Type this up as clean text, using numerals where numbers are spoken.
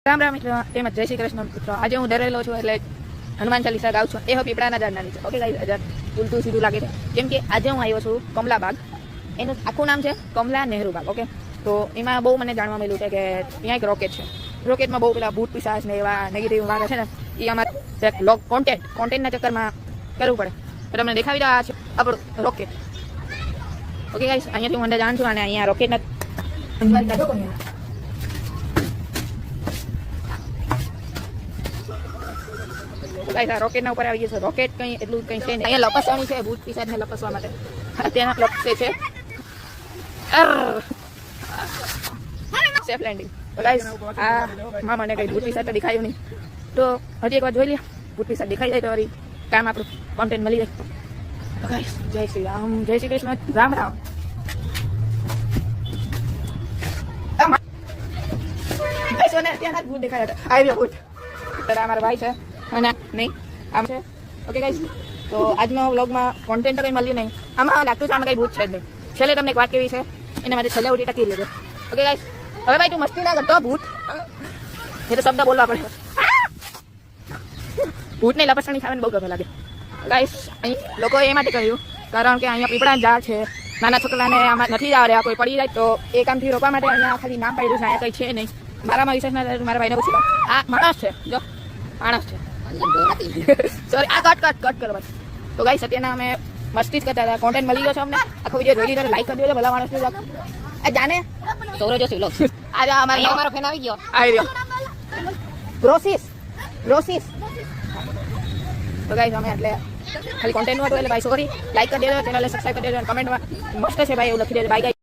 રામ રામ મિત્રો, તેમજ જય શ્રી કૃષ્ણ મિત્રો. આજે હું ડરેલો છું એટલે હનુમાન ચાલીસા ગાઉં છું. એ પીપળાના ઝાડના નીચે. ઓકે ગાઈસ, હજાર ઉલટું સીધું લાગે છે કેમ કે આજે હું આવ્યો છું કમલા બાગ. એનું આખું નામ છે કમલા નહેરુ બાગ. ઓકે, તો એમાં બહુ મને જાણવા મળ્યું છે કે ત્યાં એક રોકેટ છે. રોકેટમાં બહુ પેલા ભૂત પિશાચ ને એવા નેગેટિવ વાળા છે ને, એ અમારે કોન્ટેન્ટના ચક્કરમાં કરવું પડે. તો તમને દેખાવી રહ્યા છે આપણું રોકેટ. ઓકે ગાઈસ, અહીંયાથી હું અંદર જાણ છું અને અહીંયા રોકેટના રોકેટના ઉપર આવી ગયું છે. રોકેટ કંઈ એટલું કંઈ છે નહીં. અહીંયા લપસવાની છે ભૂત પિશાચને લપસવા માટે. તેના લપસે છે સેફ લેન્ડિંગ. આ મને કંઈ ભૂત પિશાચ તો દેખાયું નહીં. તો હજી એક વાર જોઈ લે, ભૂત પિશાચ દેખાઈ જાય તો વળી કામ આપણું કોન્ટેન્ટ મળી જાય. તો ગાઈસ, જય શ્રી રામ, જય શ્રી કૃષ્ણ, રામ રામ. ત્યાં ભૂત દેખાયા હતા. આવ્યો ભૂત. અમારા ભાઈ છે અને નહીં આમ છે. ઓકે ગાઈસ, તો આજનો વ્લોગમાં કોન્ટેન્ટ તો કંઈ મળ્યું નહીં. આમાં લાગતું છે આમાં કંઈ ભૂત છે જ નહીં. છેલ્લે તમને એક વાત કેવી છે એના માટે છેલ્લે ઉઠી ટકી લેજો. ઓકે ગાઈસ, હવે ભાઈ તું મસ્તી ના કરતો. ભૂત એ તો શબ્દ બોલવા પડે. ભૂતને લપસણી ખાવાની બહુ ગમે લાગે. ગાઈસ, અહીં લોકોએ એ માટે કહ્યું કારણ કે અહીંયા પીપળા ઝાડ છે. નાના છોકરાને આમાં નથી જવા રહ્યા. કોઈ પડી જાય તો એ કામથી રોકવા માટે અહીંયા ખાલી નામ પાડ્યું છે. અહીંયા કંઈ છે નહીં. મારામાં વિશેષ ના મારા ભાઈને પૂછી લો. આ માણસ છે, જો માણસ છે. સોરી, આ કટ કરો ભાઈ. તો ગાઈસ, અત્યારના અમે મસ્તી જ કરતા હતા. કોન્ટેન્ટ મળી ગયો છે અમને. આખો વિડીયો જોઈ લીધો, લાઈક કરી દેજો. ભલા માણસ આ જાને સૌરવ જોશી વ્લોગ. આજે અમારો ફેન આવી ગયો. આવી ગયો ગ્રોસીસ. તો ગાઈસ, અમે એટલે ખાલી કોન્ટેન્ટનું હતું એટલે ભાઈ સોરી. લાઈક કરી દેજો, ચેનલને સબસ્ક્રાઈબ કરી દેજો અને કમેન્ટમાં મસ્ત છે ભાઈ એવું લખી દેજો. Bye guys.